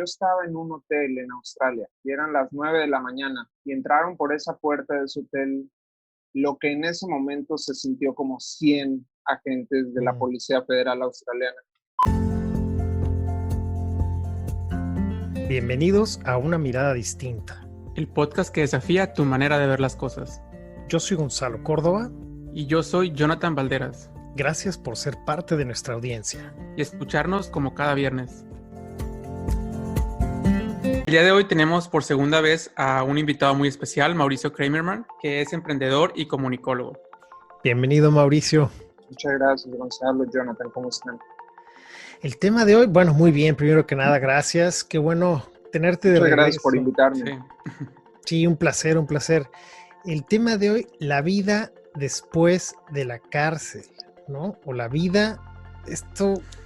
yo estaba en un hotel en Australia y eran las 9 de la mañana y entraron por esa puerta de ese hotel lo que en ese momento se sintió como 100 agentes de la Mm. Policía Federal Australiana. Bienvenidos a Una Mirada Distinta. El podcast que desafía tu manera de ver las cosas. Yo soy Gonzalo Córdoba. Y yo soy Jonathan Valderas. Gracias por ser parte de nuestra audiencia. Y escucharnos como cada viernes. El día de hoy tenemos por segunda vez a un invitado muy especial, Mauricio Kramerman, que es emprendedor y comunicólogo. Bienvenido, Mauricio. Muchas gracias, Gonzalo, Jonathan, ¿cómo están? El tema de hoy, bueno, muy bien, primero que nada, gracias. Qué bueno tenerte de Muchas regreso. gracias por invitarme. Sí. Sí, un placer, un placer. El tema de hoy, la vida después de la cárcel, ¿no? O la vida,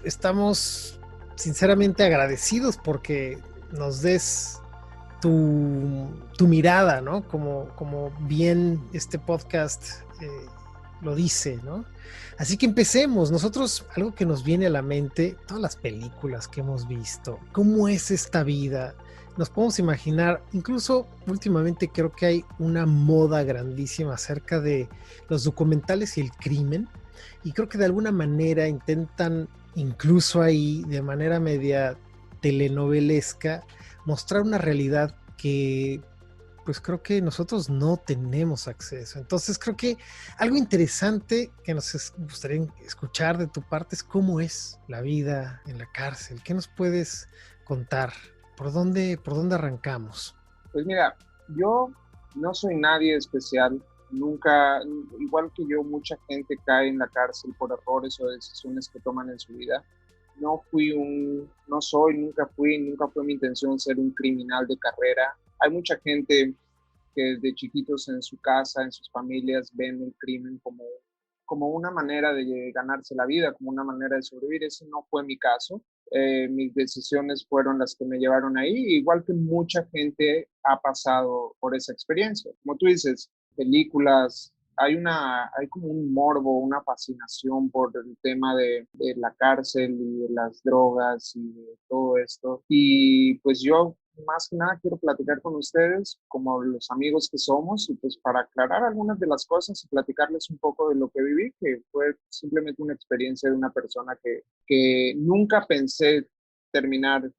estamos sinceramente agradecidos porque nos des tu mirada, ¿no? Como bien este podcast lo dice, ¿no? Así que empecemos. Nosotros, algo que nos viene a la mente, todas las películas que hemos visto, ¿cómo es esta vida? Nos podemos imaginar, incluso últimamente creo que hay una moda grandísima acerca de los documentales y el crimen, y creo que de alguna manera intentan, incluso ahí, de manera media telenovelesca, mostrar una realidad que pues creo que nosotros no tenemos acceso. Entonces creo que algo interesante que nos gustaría escuchar de tu parte es cómo es la vida en la cárcel. ¿Qué nos puedes contar? ¿Por dónde arrancamos? Pues mira, yo no soy nadie especial. Nunca, igual que yo, mucha gente cae en la cárcel por errores o decisiones que toman en su vida. Nunca fue mi intención ser un criminal de carrera. Hay mucha gente que desde chiquitos en su casa, en sus familias, ven el crimen como una manera de ganarse la vida, como una manera de sobrevivir. Ese no fue mi caso. Mis decisiones fueron las que me llevaron ahí, igual que mucha gente ha pasado por esa experiencia. Como tú dices, películas, hay como un morbo, una fascinación por el tema de la cárcel y de las drogas y de todo esto. Y pues yo más que nada quiero platicar con ustedes como los amigos que somos y pues para aclarar algunas de las cosas y platicarles un poco de lo que viví, que fue simplemente una experiencia de una persona que nunca pensé terminar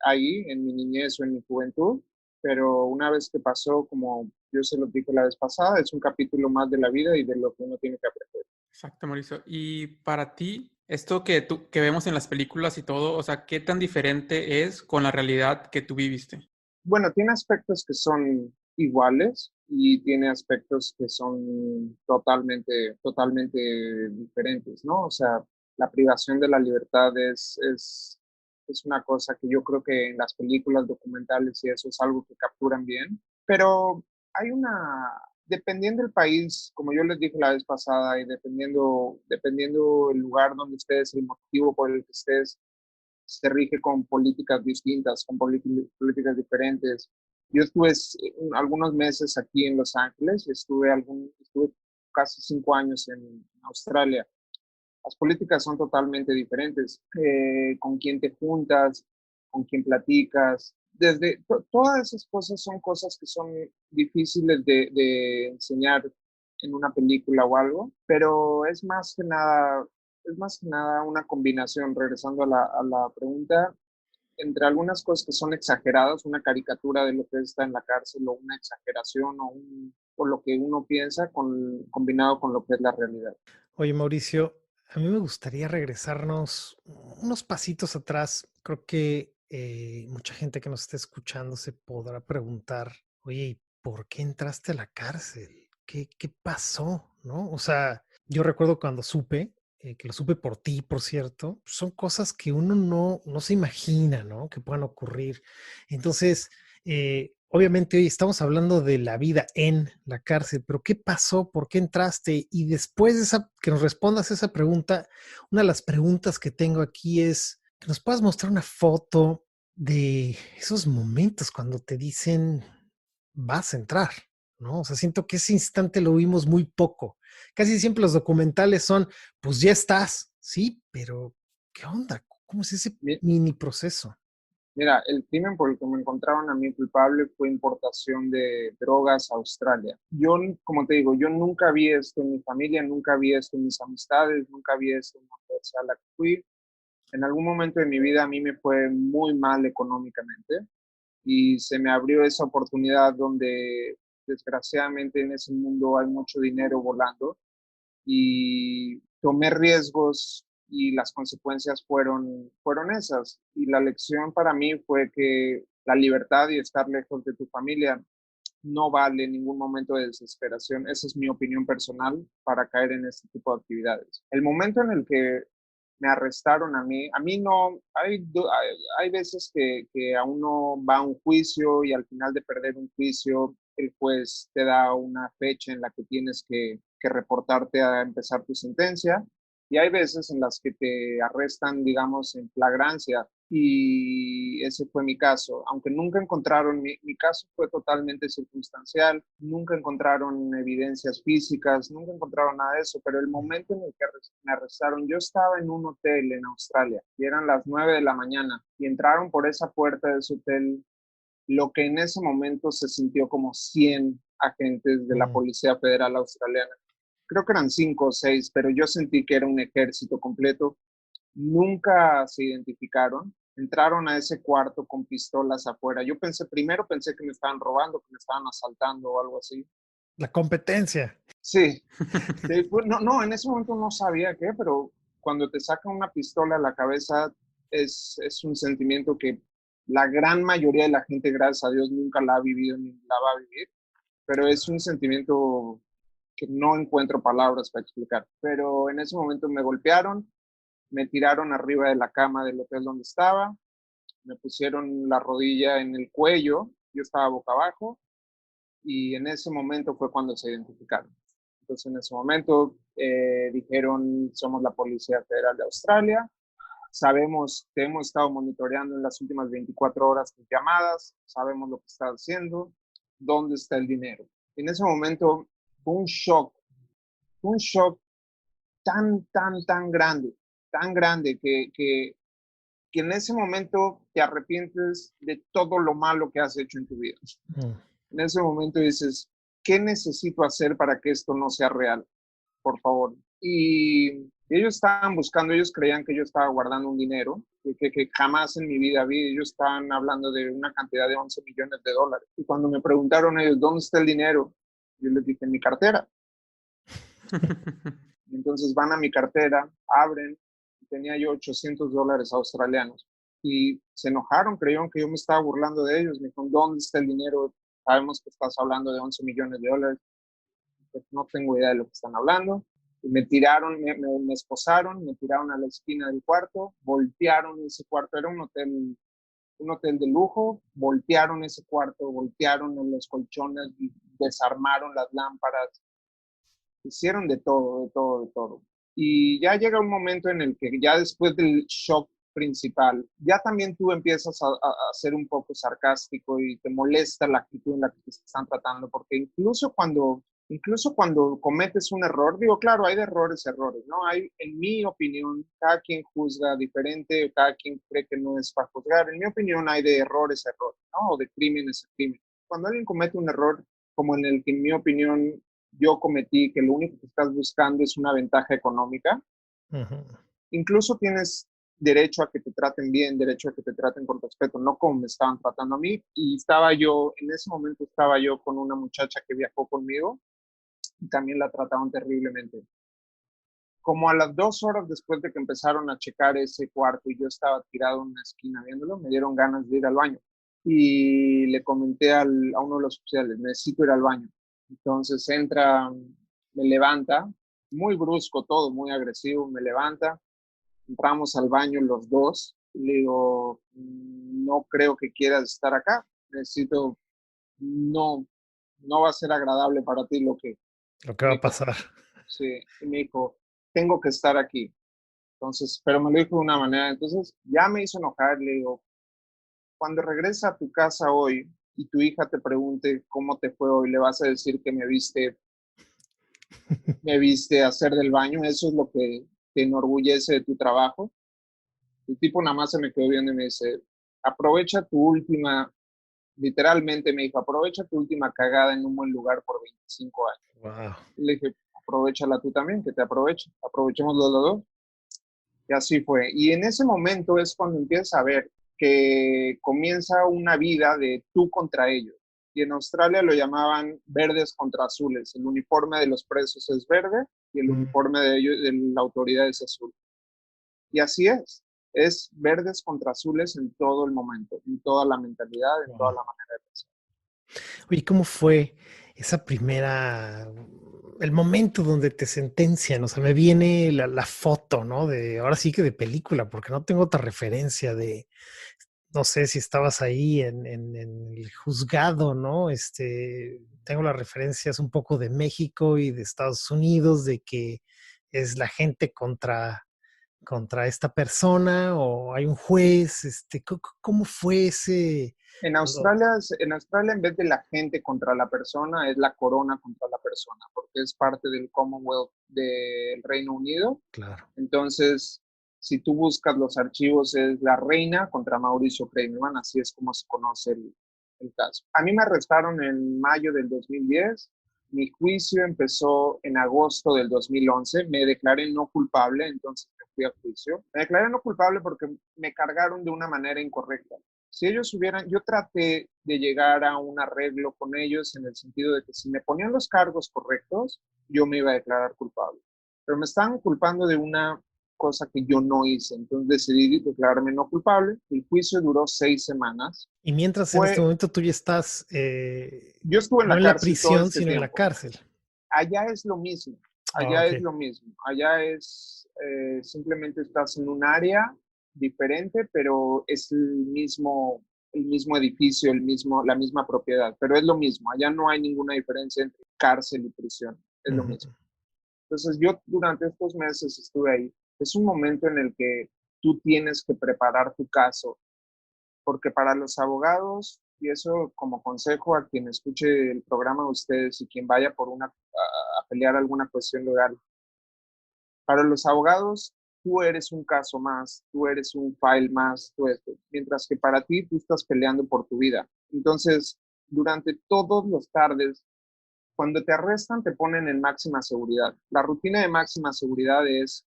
ahí en mi niñez o en mi juventud, pero una vez que pasó, como yo se lo dije la vez pasada, es un capítulo más de la vida y de lo que uno tiene que aprender. Exacto, Mauricio. Y para ti, esto que vemos en las películas y todo, o sea, ¿qué tan diferente es con la realidad que tú viviste? Bueno, tiene aspectos que son iguales y tiene aspectos que son totalmente diferentes, ¿no? O sea, la privación de la libertad es una cosa que yo creo que en las películas documentales y eso es algo que capturan bien, pero dependiendo del país, como yo les dije la vez pasada, y dependiendo el lugar donde estés, el motivo por el que estés, se rige con políticas distintas, con políticas diferentes. Yo estuve algunos meses aquí en Los Ángeles, estuve casi 5 años en Australia. Las políticas son totalmente diferentes. Con quién te juntas, con quién platicas. Todas esas cosas son cosas que son difíciles de enseñar en una película o algo, pero es más que nada una combinación, regresando a la pregunta, entre algunas cosas que son exageradas, una caricatura de lo que está en la cárcel o una exageración o lo que uno piensa combinado con lo que es la realidad. Oye, Mauricio, a mí me gustaría regresarnos unos pasitos atrás. Creo que mucha gente que nos está escuchando se podrá preguntar, oye, ¿y por qué entraste a la cárcel? ¿Qué pasó? ¿No? O sea, yo recuerdo cuando supe, que lo supe por ti, por cierto, son cosas que uno no se imagina, ¿no? Que puedan ocurrir. Entonces, obviamente hoy estamos hablando de la vida en la cárcel, pero ¿qué pasó? ¿Por qué entraste? Y después de que nos respondas esa pregunta, una de las preguntas que tengo aquí es que nos puedas mostrar una foto de esos momentos cuando te dicen vas a entrar, ¿no? O sea, siento que ese instante lo vimos muy poco. Casi siempre los documentales son, pues ya estás, sí, pero ¿qué onda? ¿Cómo es ese Mi- mini proceso? Mira, el crimen por el que me encontraron a mí culpable fue importación de drogas a Australia. Yo, como te digo, yo nunca vi esto en mi familia, nunca vi esto en mis amistades, nunca vi esto en la universidad a la que fui. En algún momento de mi vida a mí me fue muy mal económicamente y se me abrió esa oportunidad donde desgraciadamente en ese mundo hay mucho dinero volando y tomé riesgos y las consecuencias fueron esas. Y la lección para mí fue que la libertad y estar lejos de tu familia no vale ningún momento de desesperación. Esa es mi opinión personal para caer en este tipo de actividades. El momento en el que me arrestaron a mí no, hay veces que a uno va a un juicio y al final de perder un juicio, el juez te da una fecha en la que tienes que reportarte a empezar tu sentencia y hay veces en las que te arrestan, digamos, en flagrancia y ese fue mi caso. Aunque nunca encontraron, mi caso fue totalmente circunstancial, nunca encontraron evidencias físicas, nunca encontraron nada de eso, pero el momento en el que me arrestaron, yo estaba en un hotel en Australia y eran las 9 de la mañana y entraron por esa puerta de ese hotel, lo que en ese momento se sintió como 100 agentes de la Policía Federal Australiana. Creo que eran 5 o 6, pero yo sentí que era un ejército completo. Nunca se identificaron. Entraron a ese cuarto con pistolas afuera. Primero pensé que me estaban robando, que me estaban asaltando o algo así. La competencia. Sí, sí, no, en ese momento no sabía qué, pero cuando te sacan una pistola a la cabeza es un sentimiento que la gran mayoría de la gente, gracias a Dios, nunca la ha vivido ni la va a vivir, pero es un sentimiento que no encuentro palabras para explicar. Pero en ese momento me golpearon, me tiraron arriba de la cama del hotel donde estaba, me pusieron la rodilla en el cuello, yo estaba boca abajo y en ese momento fue cuando se identificaron. Entonces en ese momento dijeron, somos la Policía Federal de Australia, sabemos que hemos estado monitoreando en las últimas 24 horas tus llamadas, sabemos lo que estás haciendo, dónde está el dinero. En ese momento fue un shock tan grande que en ese momento te arrepientes de todo lo malo que has hecho en tu vida. En ese momento dices, ¿qué necesito hacer para que esto no sea real? Por favor. Y ellos estaban buscando, ellos creían que yo estaba guardando un dinero que jamás en mi vida vi. Ellos estaban hablando de una cantidad de 11 millones de dólares. Y cuando me preguntaron ellos, ¿dónde está el dinero? Yo les dije, en mi cartera. Entonces van a mi cartera, abren, tenía yo $800 australianos y se enojaron, creyeron que yo me estaba burlando de ellos. Me dijeron, ¿dónde está el dinero? Sabemos que estás hablando de 11 millones de dólares. Pues no tengo idea de lo que están hablando. Y me tiraron, me esposaron, me tiraron a la esquina del cuarto, voltearon ese cuarto, era un hotel de lujo, voltearon ese cuarto, voltearon en los colchones y desarmaron las lámparas, hicieron de todo, de todo, de todo. Y ya llega un momento en el que ya después del shock principal, ya también tú empiezas a ser un poco sarcástico y te molesta la actitud en la que te están tratando, porque incluso cuando cometes un error, digo, claro, hay de errores, ¿no? Hay, en mi opinión, cada quien juzga diferente, cada quien cree que no es para juzgar. En mi opinión, hay de errores, ¿no? O de crímenes, crímenes. Cuando alguien comete un error, como en el que en mi opinión yo cometí, que lo único que estás buscando es una ventaja económica, incluso tienes derecho a que te traten bien, derecho a que te traten con respeto, no como me estaban tratando a mí. Y en ese momento estaba yo con una muchacha que viajó conmigo y también la trataron terriblemente. Como a las 2 horas después de que empezaron a checar ese cuarto y yo estaba tirado en una esquina viéndolo, me dieron ganas de ir al baño. Y le comenté a uno de los oficiales, necesito ir al baño. Entonces entra, me levanta, muy brusco todo, muy agresivo, me levanta. Entramos al baño los dos. Y le digo, no creo que quieras estar acá. No, no va a ser agradable para ti Lo que va a pasar. Sí, y me dijo, tengo que estar aquí. Entonces, pero me lo dijo de una manera. Entonces, ya me hizo enojar. Le digo, cuando regreses a tu casa hoy y tu hija te pregunte cómo te fue hoy, le vas a decir que me viste hacer del baño. Eso es lo que te enorgullece de tu trabajo. El tipo nada más se me quedó viendo y me dice, aprovecha tu última, literalmente me dijo, aprovecha tu última cagada en un buen lugar por 25 años. Wow. Y le dije, aprovechala tú también, que te aproveche, aprovechemos los dos. Y así fue. Y en ese momento es cuando empiezas a ver que comienza una vida de tú contra ellos. Y en Australia lo llamaban verdes contra azules. El uniforme de los presos es verde y el uniforme de ellos, de la autoridad es azul. Y así es verdes contra azules en todo el momento, en toda la mentalidad, en toda la manera de pensar. Oye, ¿cómo fue esa el momento donde te sentencian? O sea, me viene la foto, ¿no? Ahora sí que de película, porque no tengo otra referencia no sé si estabas ahí en el juzgado, ¿no? Tengo las referencias un poco de México y de Estados Unidos, de que es la gente contra esta persona o hay un juez. ¿Cómo fue ese? En Australia, en vez de la gente contra la persona, es la corona contra la persona, porque es parte del Commonwealth del Reino Unido. Claro. Entonces, si tú buscas los archivos, es la reina contra Mauricio Kramerman, así es como se conoce el caso. A mí me arrestaron en mayo del 2010, mi juicio empezó en agosto del 2011, me declaré no culpable, entonces me fui a juicio. Me declaré no culpable porque me cargaron de una manera incorrecta. Si ellos yo traté de llegar a un arreglo con ellos en el sentido de que si me ponían los cargos correctos, yo me iba a declarar culpable. Pero me estaban culpando de una cosa que yo no hice. Entonces decidí declararme no culpable. El juicio duró 6 semanas. Y mientras en este momento tú ya estás yo estuve en no la en la cárcel todo prisión, este sino en la tiempo. cárcel. Allá es lo mismo. Allá es lo mismo. Allá es simplemente estás en un área diferente, pero es el mismo edificio, la misma propiedad, pero es lo mismo. Allá no hay ninguna diferencia entre cárcel y prisión. Es lo mismo. Entonces yo durante estos meses estuve ahí. Es un momento en el que tú tienes que preparar tu caso, porque para los abogados, y eso como consejo a quien escuche el programa de ustedes y quien vaya a pelear alguna cuestión legal, para los abogados tú eres un caso más, tú eres un file más, tú esto, mientras que para ti tú estás peleando por tu vida. Entonces, durante todos los tardes, cuando te arrestan, te ponen en máxima seguridad. La rutina de máxima seguridad es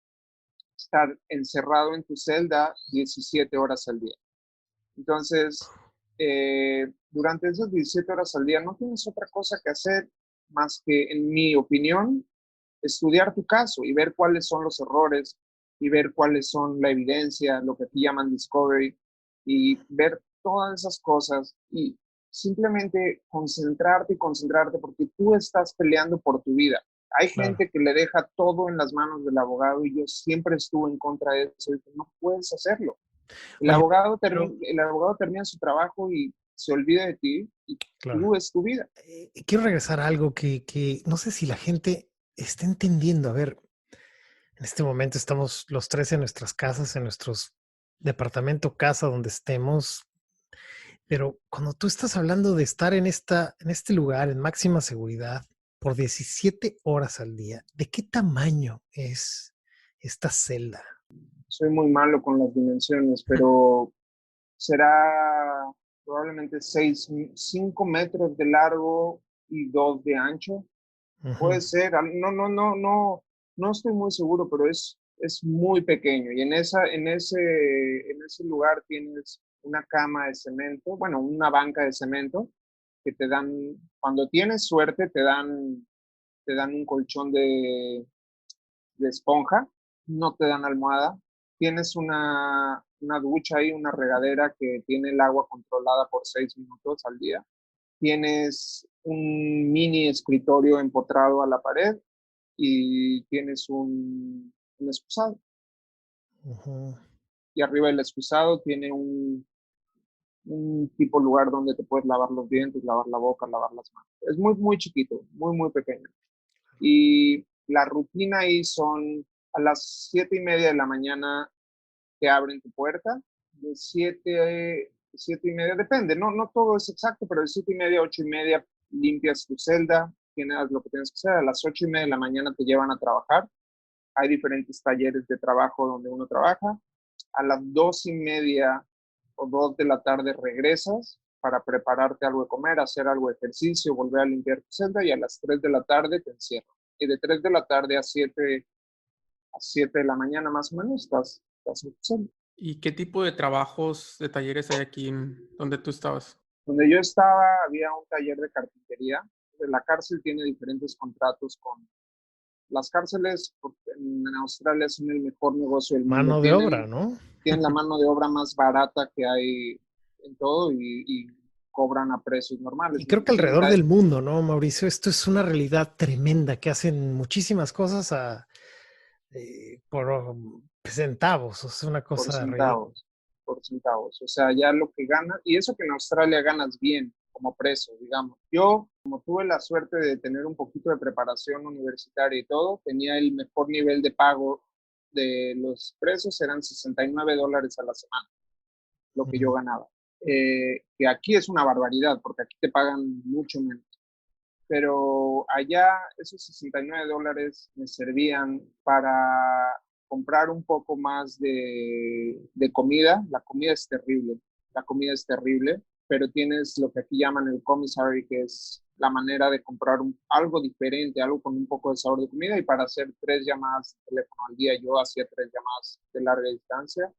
estar encerrado en tu celda 17 horas al día. Entonces, durante esas 17 horas al día no tienes otra cosa que hacer más que, en mi opinión, estudiar tu caso y ver cuáles son los errores y ver cuáles son la evidencia, lo que aquí llaman discovery, y ver todas esas cosas y simplemente concentrarte porque tú estás peleando por tu vida. Hay gente que le deja todo en las manos del abogado y yo siempre estuve en contra de eso. Y no puedes hacerlo. El abogado termina su trabajo y se olvida de ti y tú es tu vida. Quiero regresar a algo que no sé si la gente está entendiendo. A ver, en este momento estamos los tres en nuestras casas, en nuestros departamento, casa, donde estemos. Pero cuando tú estás hablando de estar en este lugar en máxima seguridad por 17 horas al día, ¿de qué tamaño es esta celda? Soy muy malo con las dimensiones, pero será probablemente 5 metros de largo y 2 de ancho. Puede ser, no estoy muy seguro, pero es muy pequeño. Y en ese lugar tienes una cama de cemento, bueno, una banca de cemento que te dan, cuando tienes suerte, te dan un colchón de esponja, no te dan almohada. Tienes una ducha ahí, una regadera que tiene el agua controlada por 6 minutos al día. Tienes un mini escritorio empotrado a la pared y tienes un excusado. Y arriba del excusado tiene un tipo lugar donde te puedes lavar los dientes, lavar la boca, lavar las manos. Es muy, muy chiquito, muy, muy pequeño. Y la rutina ahí son a las 7:30 de la mañana te abren tu puerta, de 7:30, depende, no todo es exacto, pero de 7:30 a 8:30 limpias tu celda, tienes lo que tienes que hacer, a las 8:30 de la mañana te llevan a trabajar, hay diferentes talleres de trabajo donde uno trabaja, a las 2:30 o 2 de la tarde regresas para prepararte algo de comer, hacer algo de ejercicio, volver a limpiar tu celda y a las 3 de la tarde te encierran. Y de 3 de la tarde a siete de la mañana más o menos estás en tu celda. ¿Y qué tipo de trabajos, de talleres hay aquí donde tú estabas? Donde yo estaba había un taller de carpintería. La cárcel tiene diferentes contratos con las cárceles. En Australia son el mejor negocio del mundo. Mano de obra, ¿no? Tienen la mano de obra más barata que hay en todo y cobran a precios normales. Y creo que alrededor del mundo, ¿no, Mauricio? Esto es una realidad tremenda, que hacen muchísimas cosas por centavos, o sea, una por cosa ridícula. centavos, por centavos. O sea, ya lo que ganas, y eso que en Australia ganas bien como preso, digamos. Yo, como tuve la suerte de tener un poquito de preparación universitaria y todo, tenía el mejor nivel de pago de los presos, eran $69 a la semana, lo que yo ganaba. Que aquí es una barbaridad, porque aquí te pagan mucho menos. Pero allá esos $69 me servían para comprar un poco más de comida. La comida es terrible, la comida es terrible, pero tienes lo que aquí llaman el commissary, que es la manera de comprar algo diferente, algo con un poco de sabor de comida, y para hacer 3 llamadas de teléfono al día, yo hacía 3 llamadas de larga distancia,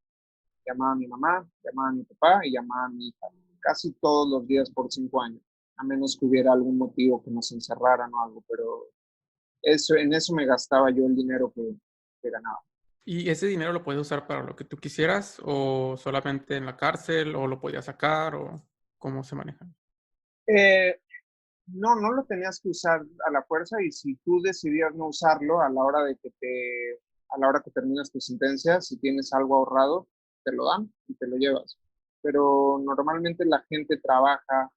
llamaba a mi mamá, llamaba a mi papá y llamaba a mi hija, casi todos los días por 5 años, a menos que hubiera algún motivo que nos encerraran o algo, pero en eso me gastaba yo el dinero que ganaba. ¿Y ese dinero lo puedes usar para lo que tú quisieras o solamente en la cárcel o lo podías sacar o cómo se maneja? Eh, no lo tenías que usar a la fuerza, y si tú decidías no usarlo a la hora que terminas tu sentencia, si tienes algo ahorrado, te lo dan y te lo llevas. Pero normalmente la gente trabaja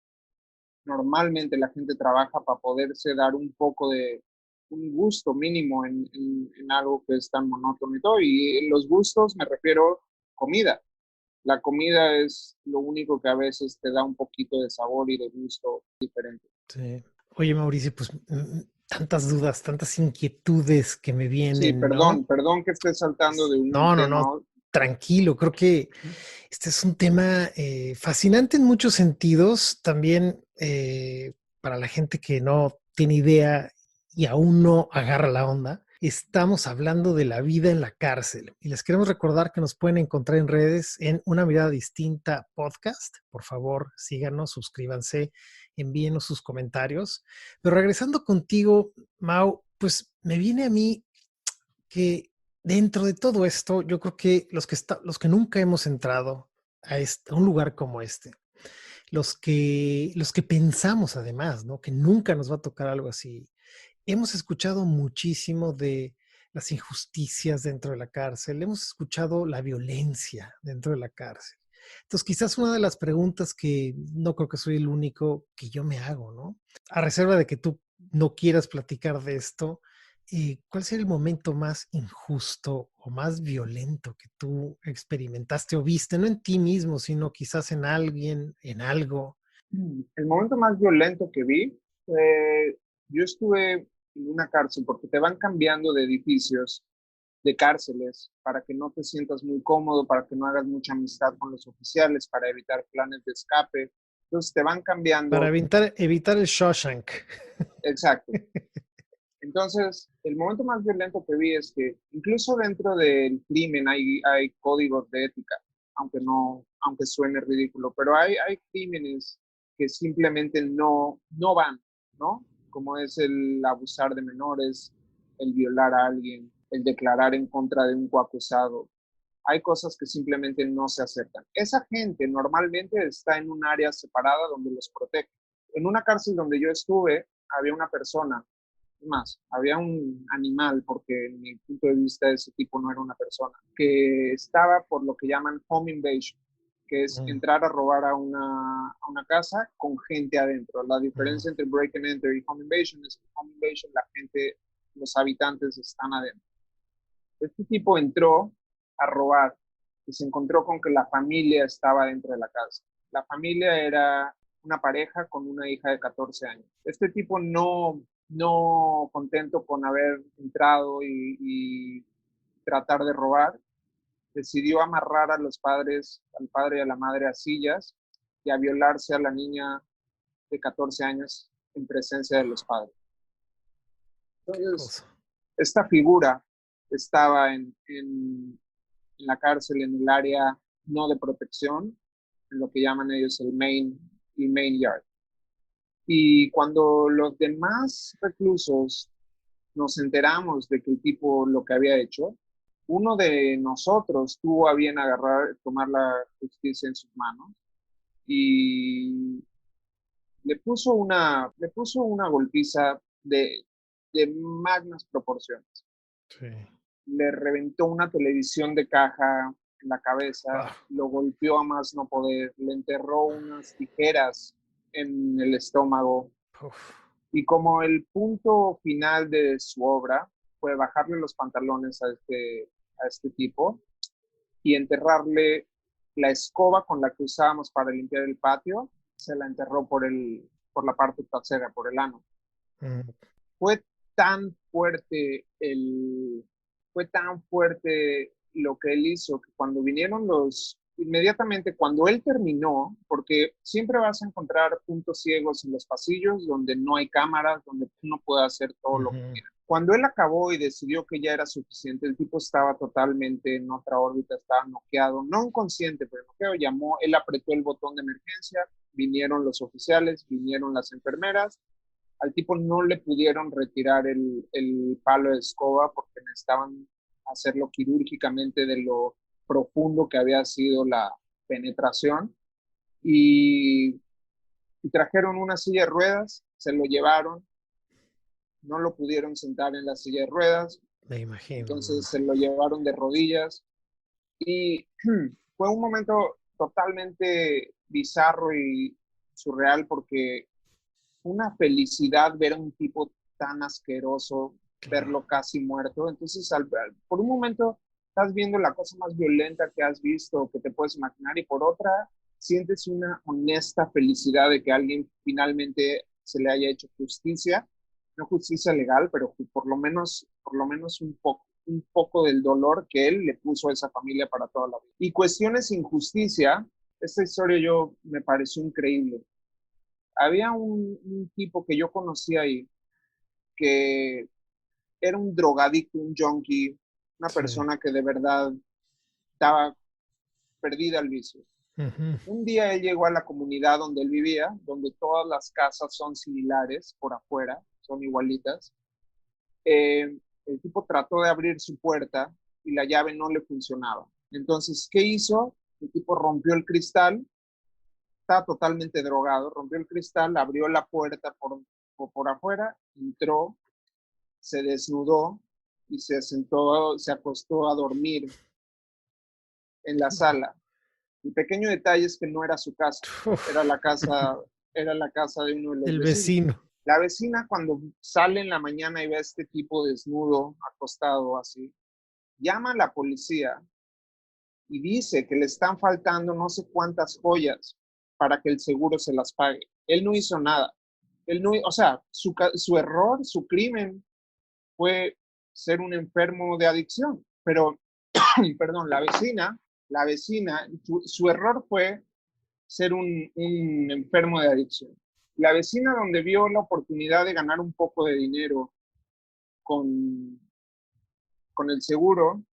para poderse dar un poco de un gusto mínimo en algo que es tan monótono y todo. Y los gustos me refiero comida. La comida es lo único que a veces te da un poquito de sabor y de gusto diferente. Sí. Oye, Mauricio, pues tantas dudas, tantas inquietudes que me Sí, vienen, ¿no? perdón que esté saltando de un No, no, tema a no, otro. tranquilo. Creo que este es un tema fascinante en muchos sentidos. También para la gente que no tiene idea y aún no agarra la onda, estamos hablando de la vida en la cárcel. Y les queremos recordar que nos pueden encontrar en redes en Una Mirada Distinta Podcast. Por favor, síganos, suscríbanse, envíenos sus comentarios. Pero regresando contigo, Mau, pues me viene a mí que dentro de todo esto, yo creo que los que nunca hemos entrado a un lugar como este, los que pensamos además, ¿no? Que nunca nos va a tocar algo así, hemos escuchado muchísimo de las injusticias dentro de la cárcel, hemos escuchado la violencia dentro de la cárcel. Entonces, quizás una de las preguntas que no creo que soy el único que yo me hago, ¿no? A reserva de que tú no quieras platicar de esto, ¿cuál sería el momento más injusto o más violento que tú experimentaste o viste? No en ti mismo, sino quizás en alguien, en algo. El momento más violento que vi, yo estuve en una cárcel porque te van cambiando de edificios, de cárceles, para que no te sientas muy cómodo, para que no hagas mucha amistad con los oficiales, para evitar planes de escape. Entonces te van Para cambiando. evitar el Shawshank. Exacto. Entonces, el momento más violento que vi es que incluso dentro del crimen hay códigos de ética, aunque suene ridículo, pero hay crímenes que simplemente no van, ¿no? Como es el abusar de menores, el violar a alguien, el declarar en contra de un coacusado. Hay cosas que simplemente no se aceptan. Esa gente normalmente está en un área separada donde los protege. En una cárcel donde yo estuve, había una persona más, había un animal, porque en mi punto de vista ese tipo no era una persona, que estaba por lo que llaman home invasion, que es entrar a robar a una casa con gente adentro. La diferencia entre break and enter y home invasion es que home invasion la gente, los habitantes están adentro. Este tipo entró a robar y se encontró con que la familia estaba dentro de la casa. La familia era una pareja con una hija de 14 años. Este tipo no contento con haber entrado y tratar de robar, decidió amarrar a los padres, al padre y a la madre a sillas y a violarse a la niña de 14 años en presencia de los padres. Entonces, esta figura estaba en la cárcel, en el área no de protección, en lo que llaman ellos el main yard. Y cuando los demás reclusos nos enteramos de que el tipo lo que había hecho, uno de nosotros tuvo a bien tomar la justicia en sus manos y le puso una golpiza de magnas proporciones. Sí. Le reventó una televisión de caja en la cabeza, lo golpeó a más no poder, le enterró unas tijeras en el estómago. Y como el punto final de su obra fue bajarle los pantalones a este tipo y enterrarle la escoba con la que usábamos para limpiar el patio, se la enterró por la parte trasera, por el ano. Fue tan fuerte lo que él hizo que cuando vinieron inmediatamente cuando él terminó, porque siempre vas a encontrar puntos ciegos en los pasillos donde no hay cámaras, donde uno puede hacer todo lo que quiera. Cuando él acabó y decidió que ya era suficiente, el tipo estaba totalmente en otra órbita, estaba noqueado, no inconsciente, pero noqueado. Él apretó el botón de emergencia, vinieron los oficiales, vinieron las enfermeras. Al tipo no le pudieron retirar el palo de escoba porque necesitaban hacerlo quirúrgicamente de lo profundo que había sido la penetración. Y trajeron una silla de ruedas, se lo llevaron, no lo pudieron sentar en la silla de ruedas. Me imagino. Entonces se lo llevaron de rodillas. Y fue un momento totalmente bizarro y surreal porque una felicidad ver a un tipo tan asqueroso, verlo casi muerto. Entonces, por un momento estás viendo la cosa más violenta que has visto, que te puedes imaginar, y por otra, sientes una honesta felicidad de que a alguien finalmente se le haya hecho justicia, no justicia legal, pero por lo menos un poco del dolor que él le puso a esa familia para toda la vida. Y cuestiones de injusticia, esta historia me pareció increíble. Había un tipo que yo conocí ahí, que era un drogadicto, un junkie, una persona que de verdad estaba perdida al vicio. Un día él llegó a la comunidad donde él vivía, donde todas las casas son similares por afuera, son igualitas. El tipo trató de abrir su puerta y la llave no le funcionaba. Entonces, ¿qué hizo? El tipo rompió el cristal, estaba totalmente drogado, rompió el cristal, abrió la puerta por afuera, entró, se desnudó y se acostó a dormir en la sala. El pequeño detalle es que no era su casa, era la casa de uno de los vecinos. La vecina, cuando sale en la mañana y ve a este tipo desnudo, acostado así, llama a la policía y dice que le están faltando no sé cuántas joyas para que el seguro se las pague. Él no hizo nada. Su error, su crimen fue ser un enfermo de adicción. Pero, perdón, la vecina, su error fue ser un enfermo de adicción. La vecina, donde vio la oportunidad de ganar un poco de dinero con el seguro,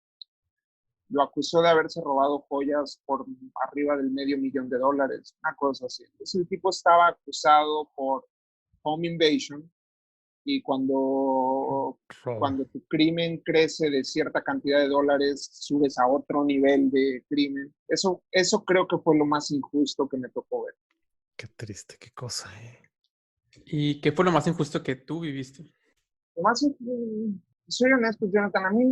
lo acusó de haberse robado joyas por arriba del $500,000, una cosa así. Entonces el tipo estaba acusado por home invasion, y cuando tu crimen crece de cierta cantidad de dólares, subes a otro nivel de crimen. Eso creo que fue lo más injusto que me tocó ver. Qué triste, qué cosa, ¿Y qué fue lo más injusto que tú viviste? Soy honesto, Jonathan, a mí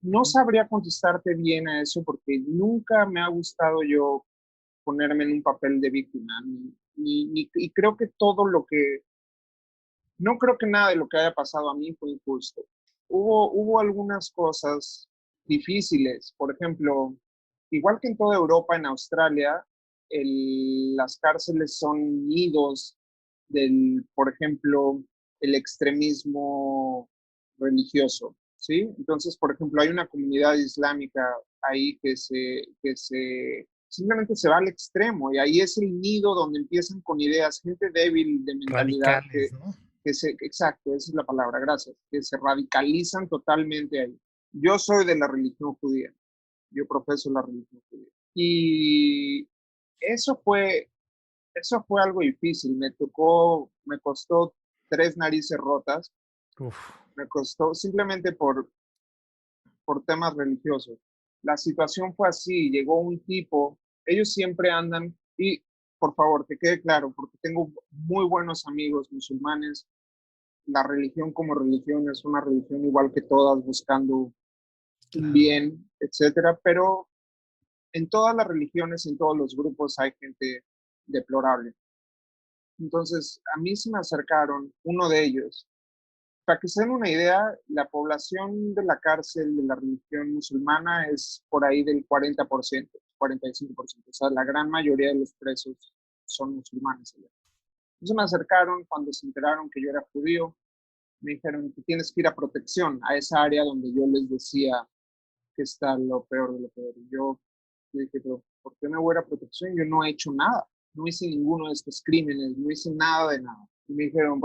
no sabría contestarte bien a eso porque nunca me ha gustado yo ponerme en un papel de víctima. Y creo que no creo que nada de lo que haya pasado a mí fue injusto. Hubo algunas cosas difíciles. Por ejemplo, igual que en toda Europa, en Australia, las cárceles son nidos por ejemplo, el extremismo religioso, ¿sí? Entonces, por ejemplo, hay una comunidad islámica ahí simplemente se va al extremo y ahí es el nido donde empiezan con ideas, gente débil de mentalidad Radicales, ¿no? exacto, esa es la palabra, gracias, que se radicalizan totalmente ahí. Yo soy de la religión judía, yo profeso la religión judía. Y eso fue algo difícil, me costó 3 narices rotas, Uf. me costó simplemente por temas religiosos. La situación fue así, llegó un tipo, ellos siempre andan, y por favor, que quede claro, porque tengo muy buenos amigos musulmanes, la religión como religión es una religión igual que todas, buscando un Claro. bien, etcétera, pero en todas las religiones, en todos los grupos hay gente deplorable. Entonces, a mí se me acercaron, uno de ellos, para que se den una idea, la población de la cárcel de la religión musulmana es por ahí del 40%, 45%. O sea, la gran mayoría de los presos son musulmanes allá. Entonces me acercaron cuando se enteraron que yo era judío. Me dijeron que tienes que ir a protección, a esa área donde yo les decía que está lo peor de lo peor. Y yo dije, pero ¿por qué me voy a ir a protección? Yo no he hecho nada. No hice ninguno de estos crímenes, no hice nada de nada. Y me dijeron,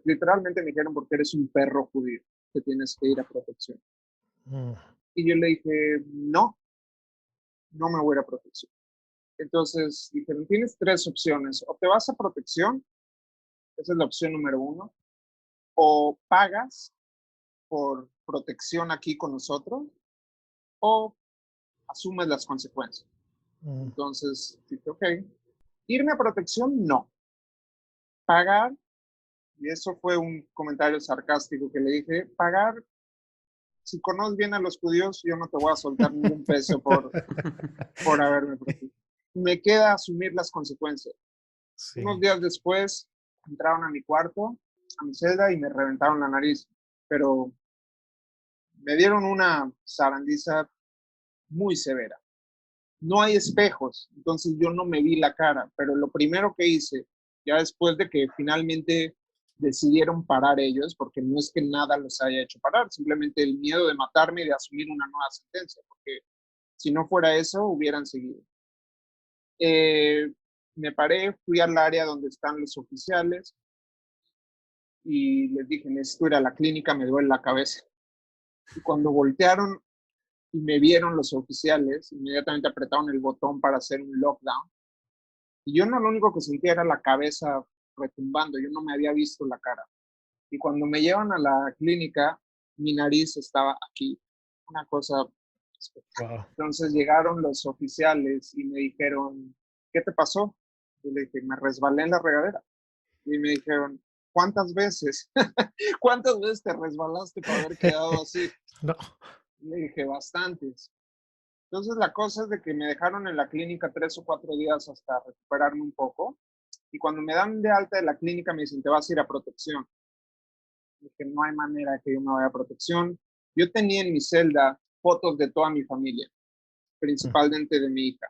literalmente me dijeron, porque eres un perro judío, que tienes que ir a protección. Mm. Y yo le dije, no, no me voy a ir a protección. Entonces dijeron, tienes 3 opciones, o te vas a protección, esa es la opción número 1, o pagas por protección aquí con nosotros, o asumes las consecuencias. Mm. Entonces dije, ok, irme a protección, no. Pagar, y eso fue un comentario sarcástico que le dije, pagar, si conoces bien a los judíos, yo no te voy a soltar ningún peso por haberme protegido. Me queda asumir las consecuencias. Sí. Unos días después entraron a mi cuarto, a mi celda, y me reventaron la nariz, pero me dieron una zarandiza muy severa. No hay espejos, entonces yo no me vi la cara, pero lo primero que hice, ya después de que finalmente decidieron parar ellos, porque no es que nada los haya hecho parar, simplemente el miedo de matarme y de asumir una nueva sentencia, porque si no fuera eso, hubieran seguido. Me paré, fui al área donde están los oficiales y les dije, necesito ir a la clínica, me duele la cabeza. Y cuando voltearon y me vieron los oficiales, inmediatamente apretaron el botón para hacer un lockdown. Y yo no, lo único que sentía era la cabeza retumbando, yo no me había visto la cara. Y cuando me llevan a la clínica, mi nariz estaba aquí, una cosa espectacular. Wow. Entonces llegaron los oficiales y me dijeron, ¿qué te pasó? Y le dije, me resbalé en la regadera. Y me dijeron, ¿cuántas veces? ¿Cuántas veces te resbalaste para haber quedado así? No. Y le dije, bastantes. Entonces la cosa es de que me dejaron en la clínica 3 o 4 días hasta recuperarme un poco. Y cuando me dan de alta de la clínica me dicen, te vas a ir a protección. Dije, no hay manera que yo me vaya a protección. Yo tenía en mi celda fotos de toda mi familia, principalmente de mi hija.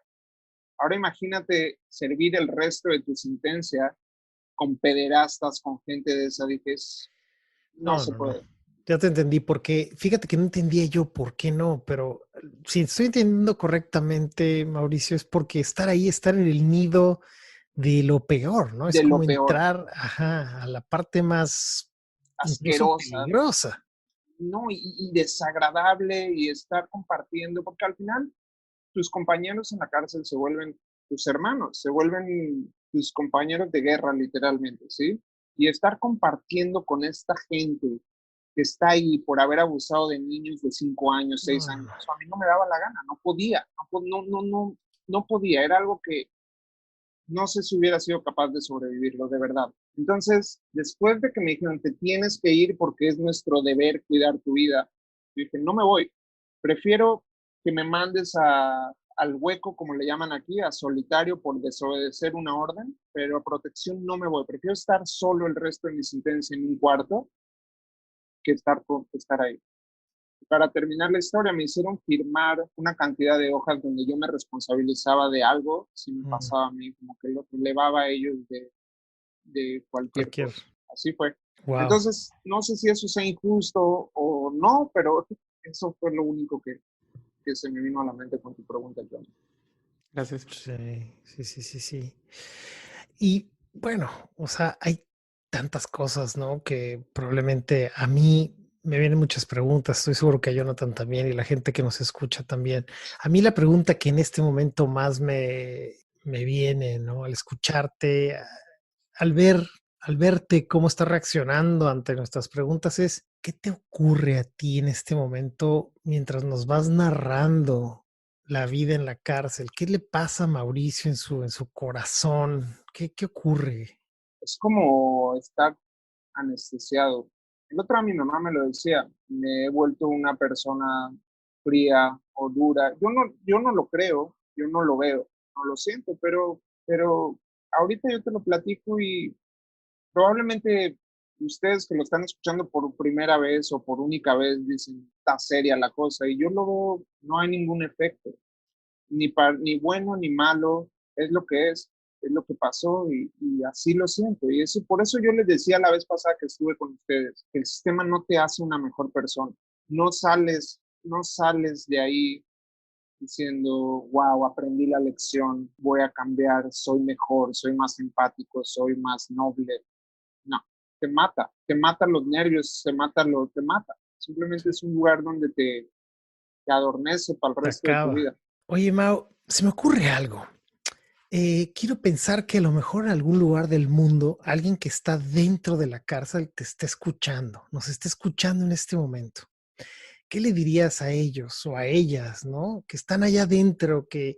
Ahora imagínate servir el resto de tu sentencia con pederastas, con gente de esa. Dije, no No, se no, no. puede. Ya te entendí porque, fíjate que no entendía yo por qué no, pero si estoy entendiendo correctamente, Mauricio, es porque estar ahí, estar en el nido de lo peor, ¿no? Es De lo como peor, entrar, ajá, a la parte más incluso asquerosa, peligrosa. ¿no? Y desagradable y estar compartiendo, porque al final tus compañeros en la cárcel se vuelven tus hermanos, se vuelven tus compañeros de guerra literalmente, ¿sí? Y estar compartiendo con esta gente que está ahí por haber abusado de niños de 5 años, 6 No, no, años, no. a mí no me daba la gana, no podía, no podía, era algo que no sé si hubiera sido capaz de sobrevivirlo, de verdad. Entonces, después de que me dijeron, te tienes que ir porque es nuestro deber cuidar tu vida, yo dije, no me voy, prefiero que me mandes al hueco, como le llaman aquí, a solitario por desobedecer una orden, pero a protección no me voy, prefiero estar solo el resto de mi sentencia en un cuarto que estar ahí. Para terminar la historia, me hicieron firmar una cantidad de hojas donde yo me responsabilizaba de algo si me Mm. pasaba a mí, como que lo relevaba a ellos de cualquier Cualquier. cosa. Así fue. Wow. Entonces, no sé si eso sea injusto o no, pero eso fue lo único que se me vino a la mente con tu pregunta, John. Gracias. Sí. Y bueno, o sea, hay tantas cosas, ¿no? Que probablemente a mí me vienen muchas preguntas. Estoy seguro que a Jonathan también y la gente que nos escucha también. A mí la pregunta que en este momento más me viene, ¿no? Al escucharte, al ver, al verte cómo estás reaccionando ante nuestras preguntas es, ¿qué te ocurre a ti en este momento mientras nos vas narrando la vida en la cárcel? ¿Qué le pasa a Mauricio en su corazón? ¿Qué ocurre? Es como estar anestesiado. El otro día mi mamá me lo decía, me he vuelto una persona fría o dura. Yo no lo creo, yo no lo veo, no lo siento, pero ahorita yo te lo platico y probablemente ustedes que lo están escuchando por primera vez o por única vez dicen, está seria la cosa y yo lo veo, no hay ningún efecto, ni bueno ni malo, es lo que es lo que pasó y así lo siento. Y eso, por eso yo les decía la vez pasada que estuve con ustedes, que el sistema no te hace una mejor persona. No sales de ahí diciendo, wow, aprendí la lección, voy a cambiar, soy mejor, soy más empático, soy más noble. No, te mata los nervios, te mata. Simplemente es un lugar donde te adormece para el Te resto de tu acaba. vida. Oye, Mau, se me ocurre algo. Quiero pensar que a lo mejor en algún lugar del mundo, alguien que está dentro de la cárcel te está escuchando, nos está escuchando en este momento. ¿Qué le dirías a ellos o a ellas, ¿no? Que están allá adentro, que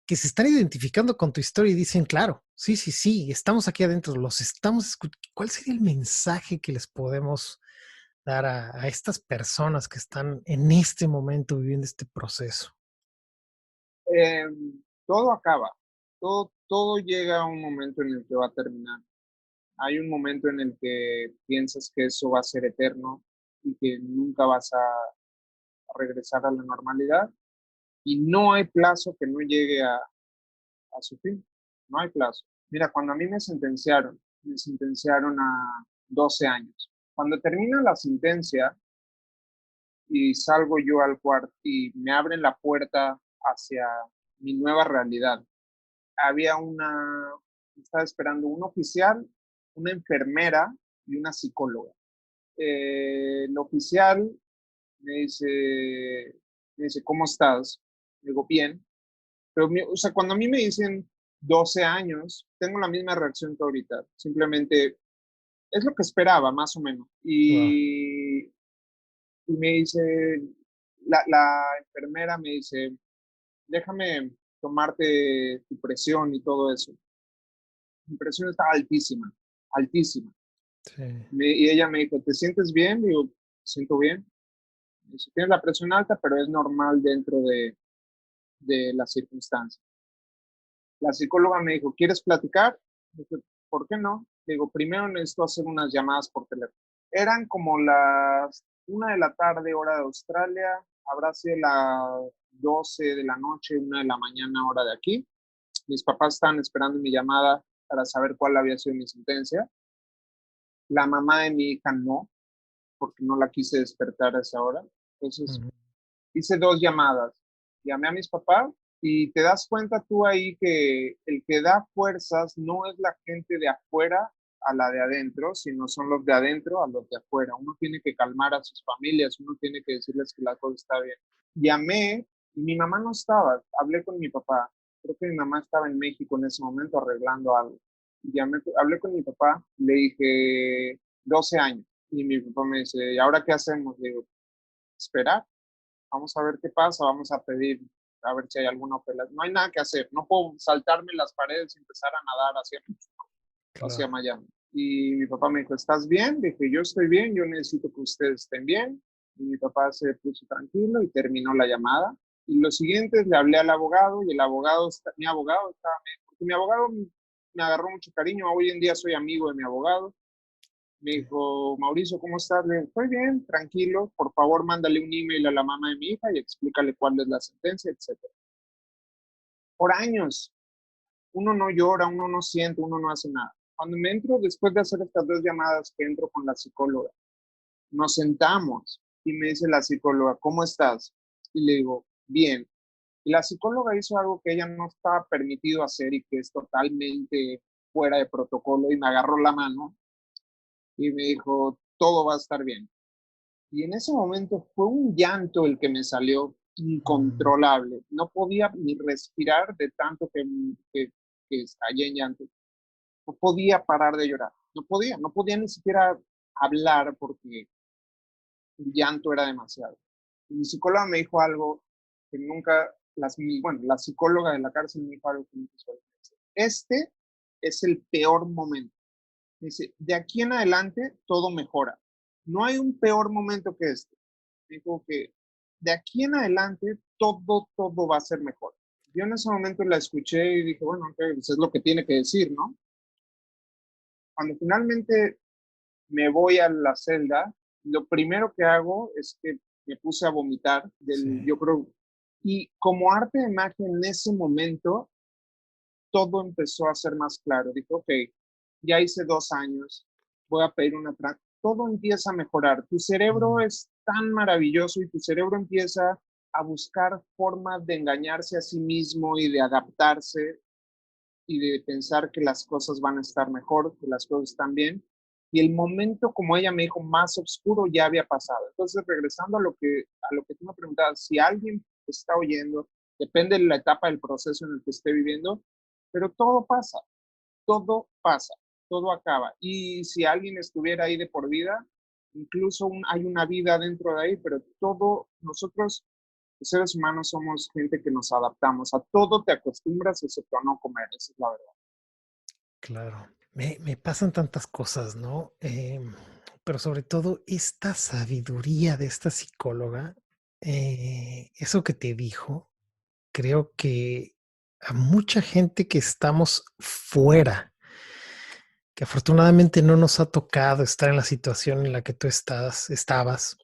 se están identificando con tu historia y dicen, claro, sí, estamos aquí adentro, los estamos escuchando. ¿Cuál sería el mensaje que les podemos dar a estas personas que están en este momento viviendo este proceso? Eh, todo acaba, todo llega a un momento en el que va a terminar. Hay un momento en el que piensas que eso va a ser eterno y que nunca vas a regresar a la normalidad y no hay plazo que no llegue a su fin, no hay plazo. Mira, cuando a mí me sentenciaron a 12 años. Cuando termina la sentencia y salgo yo al cuarto y me abren la puerta hacia mi nueva realidad, había estaba esperando un oficial, una enfermera y una psicóloga. El oficial me dice, me dice, ¿cómo estás? Le digo, bien. Pero, o sea, cuando a mí me dicen 12 años, tengo la misma reacción que ahorita. Simplemente es lo que esperaba, más o menos. Wow. Y me dice, la enfermera me dice, déjame tomarte tu presión y todo eso. Mi presión estaba altísima, altísima. Sí. Y ella me dijo, ¿te sientes bien? Digo, ¿me siento bien? Me dice, tienes la presión alta, pero es normal dentro de las circunstancias. La psicóloga me dijo, ¿quieres platicar? Dije, ¿por qué no? Digo, primero necesito hacer unas llamadas por teléfono. Eran como las 1 de la tarde, hora de Australia, habrá sido las 12 de la noche, 1 de la mañana, hora de aquí. Mis papás estaban esperando mi llamada para saber cuál había sido mi sentencia. La mamá de mi hija no, porque no la quise despertar a esa hora. Entonces, Ujú. hice 2 llamadas. Llamé a mis papás y te das cuenta tú ahí que el que da fuerzas no es la gente de afuera a la de adentro, sino son los de adentro a los de afuera. Uno tiene que calmar a sus familias, uno tiene que decirles que la cosa está bien. Llamé y mi mamá no estaba, hablé con mi papá. Creo que mi mamá estaba en México en ese momento arreglando algo. Hablé con mi papá, le dije 12 años y mi papá me dice, ¿y ahora qué hacemos? Le digo, esperar, vamos a ver qué pasa, vamos a pedir, a ver si hay alguna apelación. No hay nada que hacer, no puedo saltarme las paredes y empezar a nadar hacia Claro. Miami. Y mi papá me dijo, ¿estás bien? Dije, yo estoy bien, yo necesito que ustedes estén bien. Y mi papá se puso tranquilo y terminó la llamada. Y lo siguiente es, le hablé al abogado y el abogado, mi abogado estaba, porque mi abogado me agarró mucho cariño, hoy en día soy amigo de mi abogado. Me Sí. dijo, Mauricio, ¿cómo estás? Le dije, estoy bien, tranquilo. Por favor, mándale un email a la mamá de mi hija y explícale cuál es la sentencia, etcétera. Por años, uno no llora, uno no siente, uno no hace nada. Cuando me entro, después de hacer estas 2 llamadas que entro con la psicóloga, nos sentamos y me dice la psicóloga, ¿cómo estás? Y le digo, bien. Y la psicóloga hizo algo que ella no estaba permitido hacer y que es totalmente fuera de protocolo y me agarró la mano y me dijo, todo va a estar bien. Y en ese momento fue un llanto el que me salió incontrolable. No podía ni respirar de tanto que estallé en llanto. No podía parar de llorar. No podía ni siquiera hablar porque el llanto era demasiado. Y mi psicóloga me dijo algo que nunca, bueno, la psicóloga de la cárcel me dijo algo que nunca suele decir. Este es el peor momento. Dice, de aquí en adelante todo mejora. No hay un peor momento que este. Dijo que de aquí en adelante todo va a ser mejor. Yo en ese momento la escuché y dije, bueno, okay, pues es lo que tiene que decir, ¿no? Cuando finalmente me voy a la celda, lo primero que hago es que me puse a vomitar, Sí. yo creo, y como arte de magia en ese momento, todo empezó a ser más claro. Dije, ok, ya hice 2 años, voy a pedir una todo empieza a mejorar. Tu cerebro es tan maravilloso y tu cerebro empieza a buscar formas de engañarse a sí mismo y de adaptarse y de pensar que las cosas van a estar mejor, que las cosas están bien. Y el momento, como ella me dijo, más oscuro ya había pasado. Entonces, regresando a lo que tú me preguntabas, si alguien está oyendo, depende de la etapa del proceso en el que esté viviendo, pero todo pasa, todo acaba. Y si alguien estuviera ahí de por vida, incluso hay una vida dentro de ahí, pero todo, nosotros, los seres humanos, somos gente que nos adaptamos. A todo te acostumbras, excepto a no comer, esa es la verdad. Claro. Me pasan tantas cosas, ¿no? Pero sobre todo esta sabiduría de esta psicóloga, eso que te dijo, creo que a mucha gente que estamos fuera, que afortunadamente no nos ha tocado estar en la situación en la que tú estabas,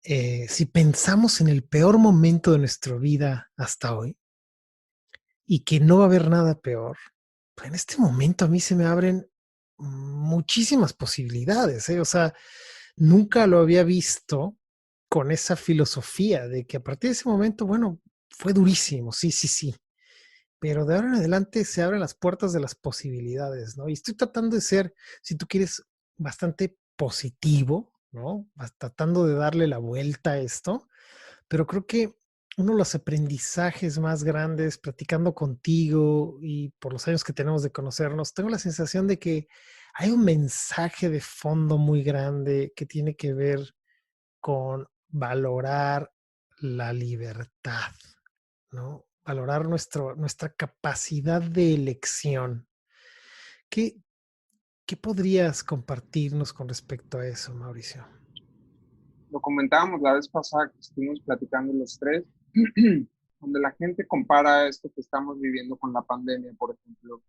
si pensamos en el peor momento de nuestra vida hasta hoy y que no va a haber nada peor, pues en este momento a mí se me abren muchísimas posibilidades, ¿eh? O sea, nunca lo había visto con esa filosofía de que a partir de ese momento, bueno, fue durísimo, sí, sí, sí, pero de ahora en adelante se abren las puertas de las posibilidades, ¿no? Y estoy tratando de ser, si tú quieres, bastante positivo, ¿no? Tratando de darle la vuelta a esto, pero creo que uno de los aprendizajes más grandes, platicando contigo y por los años que tenemos de conocernos, tengo la sensación de que hay un mensaje de fondo muy grande que tiene que ver con valorar la libertad, ¿no? Valorar nuestra capacidad de elección. ¿Qué, ¿Qué podrías compartirnos con respecto a eso, Mauricio? Lo comentábamos la vez pasada que estuvimos platicando los tres, donde la gente compara esto que estamos viviendo con la pandemia, por ejemplo,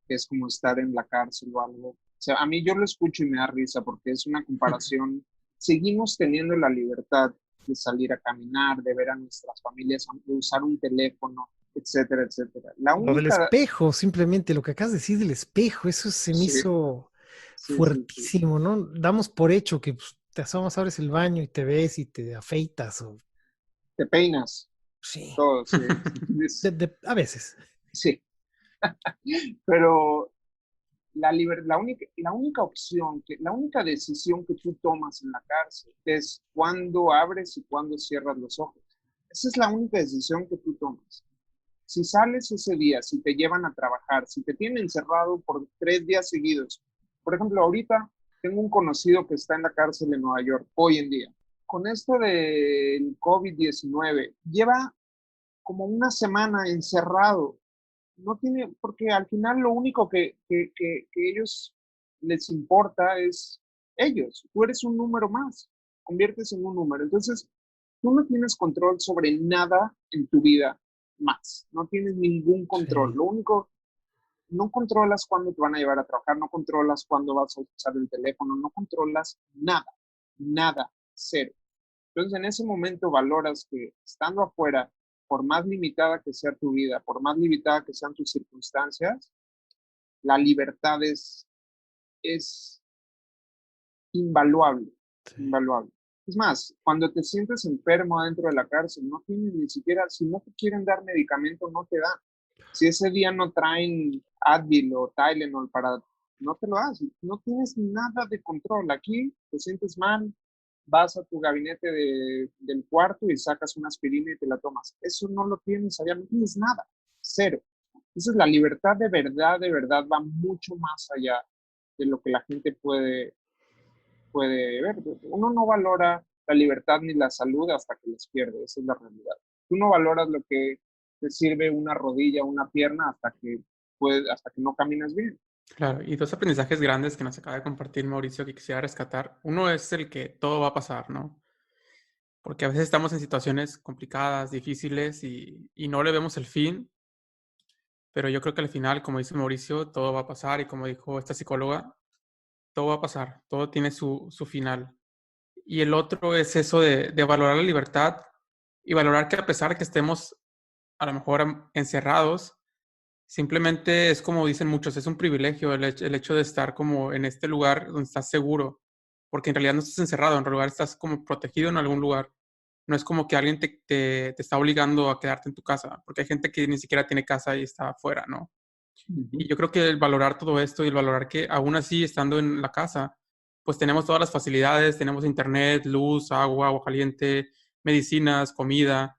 que es como estar en la cárcel o algo. O sea, a mí yo lo escucho y me da risa porque es una comparación. Seguimos teniendo la libertad de salir a caminar, de ver a nuestras familias, de usar un teléfono, etcétera, etcétera. La Lo del única, espejo, simplemente lo que acabas de decir del espejo, eso se me sí, hizo sí, sí, sí. fuertísimo, ¿no? Damos por hecho que pues, te asomas, abres el baño y te ves y te afeitas o Te peinas, sí, todo, sí. a veces. Sí, pero la única opción, la única decisión que tú tomas en la cárcel es cuándo abres y cuándo cierras los ojos. Esa es la única decisión que tú tomas. Si sales ese día, si te llevan a trabajar, si te tienen encerrado por 3 días seguidos. Por ejemplo, ahorita tengo un conocido que está en la cárcel en Nueva York, hoy en día. Con esto del COVID-19, lleva como una semana encerrado. No tiene, porque al final lo único que ellos les importa es ellos. Tú eres un número más, conviertes en un número. Entonces, tú no tienes control sobre nada en tu vida más. No tienes ningún control. Sí, Lo único, no controlas cuándo te van a llevar a trabajar, no controlas cuándo vas a usar el teléfono, no controlas nada, nada, cero. Entonces, en ese momento valoras que estando afuera, por más limitada que sea tu vida, por más limitada que sean tus circunstancias, la libertad es invaluable, sí. invaluable. Es más, cuando te sientes enfermo dentro de la cárcel, no tienes ni siquiera, si no te quieren dar medicamento, no te dan. Si ese día no traen Advil o Tylenol para, no te lo hacen. No tienes nada de control. Aquí te sientes mal, vas a tu gabinete del cuarto y sacas una aspirina y te la tomas. Eso no lo tienes allá, no tienes nada, cero. Entonces la libertad de verdad va mucho más allá de lo que la gente puede ver. Uno no valora la libertad ni la salud hasta que las pierde, esa es la realidad. Tú no valoras lo que te sirve una rodilla, una pierna hasta que no caminas bien. Claro, y dos aprendizajes grandes que nos acaba de compartir Mauricio que quisiera rescatar. Uno es el que todo va a pasar, ¿no? Porque a veces estamos en situaciones complicadas, difíciles y no le vemos el fin, pero yo creo que al final, como dice Mauricio, todo va a pasar y como dijo esta psicóloga, todo va a pasar, todo tiene su final. Y el otro es eso de valorar la libertad y valorar que a pesar de que estemos a lo mejor encerrados, simplemente es como dicen muchos, es un privilegio el hecho de estar como en este lugar donde estás seguro, porque en realidad no estás encerrado, en realidad estás como protegido en algún lugar. No es como que alguien te está obligando a quedarte en tu casa, porque hay gente que ni siquiera tiene casa y está afuera, ¿no? Uh-huh. Y yo creo que el valorar todo esto y el valorar que aún así estando en la casa, pues tenemos todas las facilidades, tenemos internet, luz, agua caliente, medicinas, comida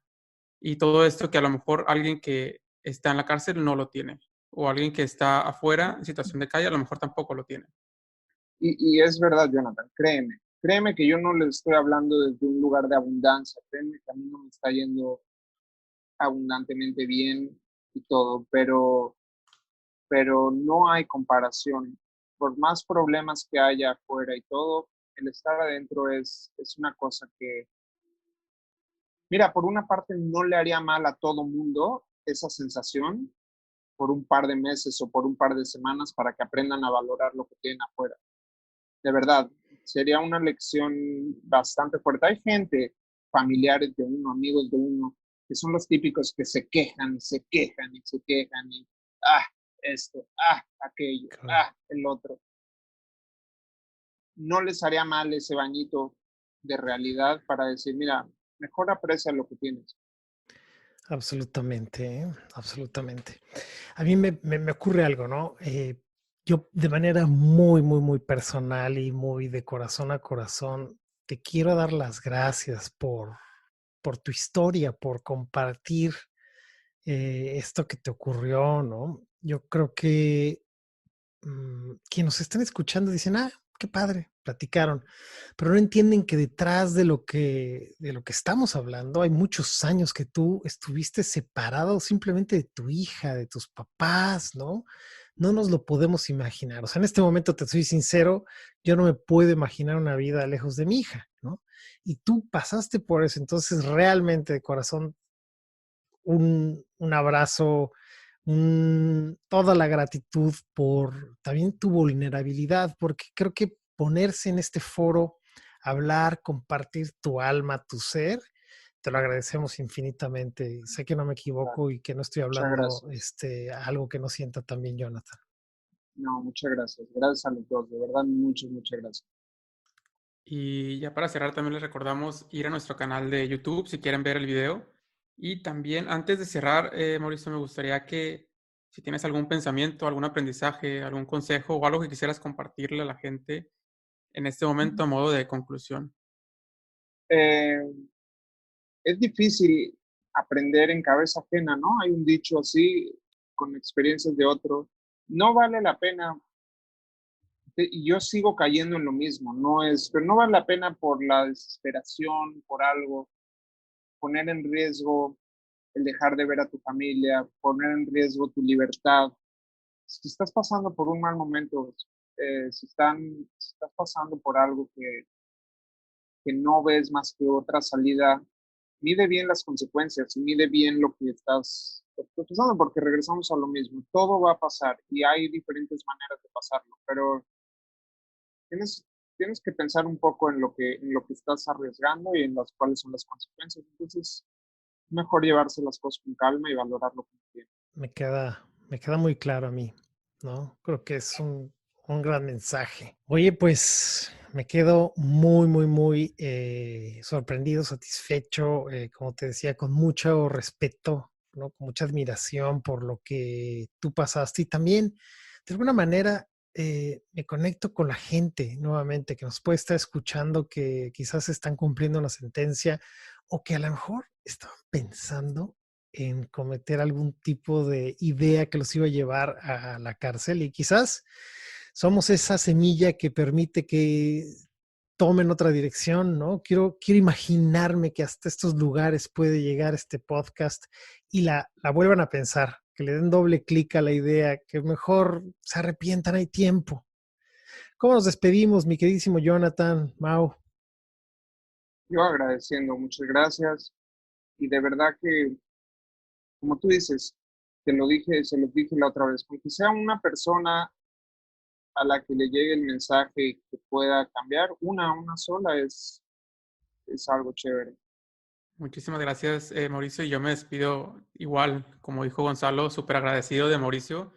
y todo esto que a lo mejor alguien que está en la cárcel no lo tiene. O alguien que está afuera en situación de calle a lo mejor tampoco lo tiene. Y es verdad, Jonathan, créeme que yo no le estoy hablando desde un lugar de abundancia, créeme que a mí no me está yendo abundantemente bien y todo, pero no hay comparación. Por más problemas que haya afuera y todo, el estar adentro es una cosa que, mira, por una parte no le haría mal a todo mundo esa sensación por un par de meses o por un par de semanas para que aprendan a valorar lo que tienen afuera. De verdad, sería una lección bastante fuerte. Hay gente, familiares de uno, amigos de uno, que son los típicos que se quejan y se quejan y se quejan y, ah, esto, ah, aquello, Claro. ah, el otro. No les haría mal ese bañito de realidad para decir, mira, mejor aprecia lo que tienes. Absolutamente, absolutamente. A mí me ocurre algo, ¿no? Yo de manera muy, muy, muy personal y muy de corazón a corazón, te quiero dar las gracias por tu historia, por compartir esto que te ocurrió, ¿no? Yo creo que quienes nos están escuchando dicen, ah, qué padre, platicaron, pero no entienden que detrás de lo que estamos hablando hay muchos años que tú estuviste separado simplemente de tu hija, de tus papás, ¿no? No nos lo podemos imaginar. O sea, en este momento te soy sincero, yo no me puedo imaginar una vida lejos de mi hija, ¿no? Y tú pasaste por eso, entonces realmente de corazón un abrazo, toda la gratitud por también tu vulnerabilidad, porque creo que ponerse en este foro, hablar, compartir tu alma, tu ser, te lo agradecemos infinitamente. Sé que no me equivoco y que no estoy Muchas hablando gracias. algo que no sienta también Jonathan. No, muchas gracias. Gracias a los dos, de verdad, muchas, muchas gracias. Y ya para cerrar también les recordamos ir a nuestro canal de YouTube si quieren ver el video. Y también antes de cerrar, Mauricio, me gustaría que si tienes algún pensamiento, algún aprendizaje, algún consejo o algo que quisieras compartirle a la gente en este momento a modo de conclusión. Eh, es difícil aprender en cabeza ajena, ¿no? Hay un dicho así, con experiencias de otro. No vale la pena, y yo sigo cayendo en lo mismo, pero no vale la pena por la desesperación, por algo, poner en riesgo el dejar de ver a tu familia, poner en riesgo tu libertad. Si estás pasando por un mal momento, si estás pasando por algo que no ves más que otra salida, mide bien las consecuencias y mide bien lo que estás pasando, porque regresamos a lo mismo. Todo va a pasar y hay diferentes maneras de pasarlo, pero tienes, tienes que pensar un poco en lo que estás arriesgando y en las cuáles son las consecuencias. Entonces, mejor llevarse las cosas con calma y valorarlo como tiene. Me queda muy claro a mí, ¿no? Creo que es un gran mensaje. Oye, pues me quedo muy, muy, muy sorprendido, satisfecho, como te decía, con mucho respeto, ¿no? Con mucha admiración por lo que tú pasaste y también, de alguna manera, me conecto con la gente nuevamente que nos puede estar escuchando, que quizás están cumpliendo una sentencia o que a lo mejor estaban pensando en cometer algún tipo de idea que los iba a llevar a la cárcel y quizás somos esa semilla que permite que tomen otra dirección, ¿no? Quiero imaginarme que hasta estos lugares puede llegar este podcast y la vuelvan a pensar, que le den doble clic a la idea, que mejor se arrepientan, hay tiempo. ¿Cómo nos despedimos, mi queridísimo Jonathan, Mau? Yo agradeciendo, muchas gracias. Y de verdad que, como tú dices, te lo dije, se los dije la otra vez, porque sea una persona a la que le llegue el mensaje y que pueda cambiar, una sola es algo chévere. Muchísimas gracias, Mauricio. Y yo me despido igual, como dijo Gonzalo, súper agradecido de Mauricio,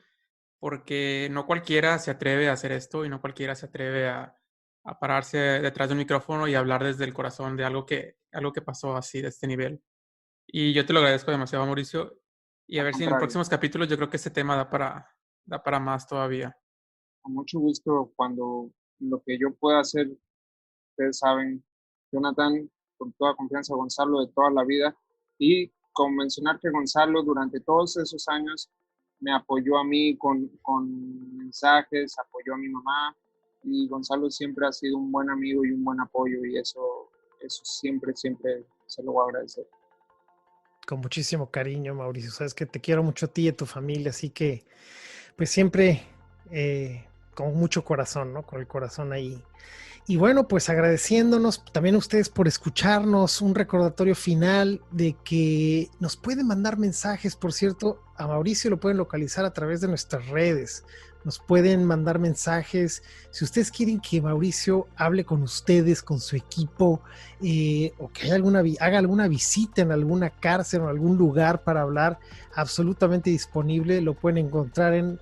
porque no cualquiera se atreve a hacer esto y no cualquiera se atreve a pararse detrás de un micrófono y hablar desde el corazón de algo que pasó así, de este nivel. Y yo te lo agradezco demasiado, Mauricio. Y a Al ver si en los contrario, próximos capítulos yo creo que este tema da para más todavía. con mucho gusto cuando lo que yo pueda hacer, ustedes saben, Jonathan, con toda confianza, Gonzalo de toda la vida, y con mencionar que Gonzalo durante todos esos años me apoyó a mí con mensajes, apoyó a mi mamá, y Gonzalo siempre ha sido un buen amigo y un buen apoyo, y eso siempre, siempre se lo voy a agradecer. Con muchísimo cariño, Mauricio. Sabes que te quiero mucho a ti y a tu familia, así que pues siempre con mucho corazón, ¿no? Con el corazón ahí. Y bueno, pues agradeciéndonos también a ustedes por escucharnos, un recordatorio final de que nos pueden mandar mensajes, por cierto, a Mauricio lo pueden localizar a través de nuestras redes, nos pueden mandar mensajes, si ustedes quieren que Mauricio hable con ustedes, con su equipo, o que haga alguna visita en alguna cárcel o algún lugar para hablar, absolutamente disponible, lo pueden encontrar en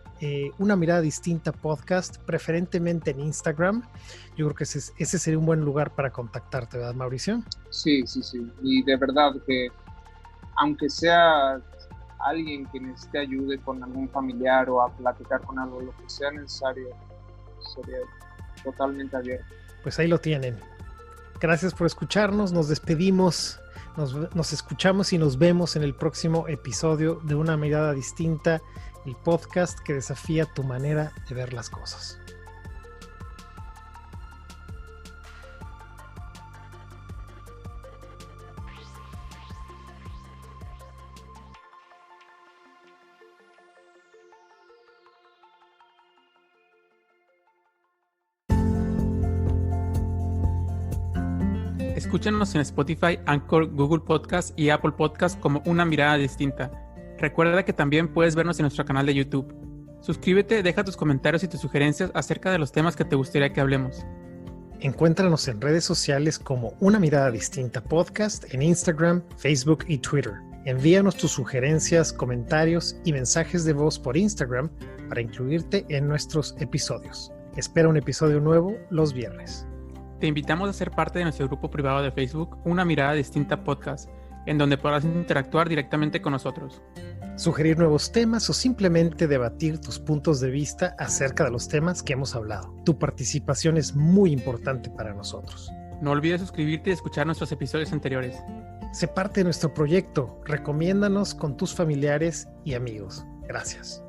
Una Mirada Distinta Podcast, preferentemente en Instagram. Yo creo que ese sería un buen lugar para contactarte, ¿verdad, Mauricio? Sí, sí, sí. Y de verdad que aunque sea alguien que necesite ayuda con algún familiar o a platicar con algo, lo que sea necesario, sería totalmente abierto. Pues ahí lo tienen. Gracias por escucharnos, nos despedimos, nos escuchamos y nos vemos en el próximo episodio de Una Mirada Distinta, el podcast que desafía tu manera de ver las cosas. Escúchanos en Spotify, Anchor, Google Podcast y Apple Podcast como Una Mirada Distinta. Recuerda que también puedes vernos en nuestro canal de YouTube. Suscríbete, deja tus comentarios y tus sugerencias acerca de los temas que te gustaría que hablemos. Encuéntranos en redes sociales como Una Mirada Distinta Podcast en Instagram, Facebook y Twitter. Envíanos tus sugerencias, comentarios y mensajes de voz por Instagram para incluirte en nuestros episodios. Espera un episodio nuevo los viernes. Te invitamos a ser parte de nuestro grupo privado de Facebook, Una Mirada Distinta Podcast, en donde podrás interactuar directamente con nosotros. Sugerir nuevos temas o simplemente debatir tus puntos de vista acerca de los temas que hemos hablado. Tu participación es muy importante para nosotros. No olvides suscribirte y escuchar nuestros episodios anteriores. Sé parte de nuestro proyecto. Recomiéndanos con tus familiares y amigos. Gracias.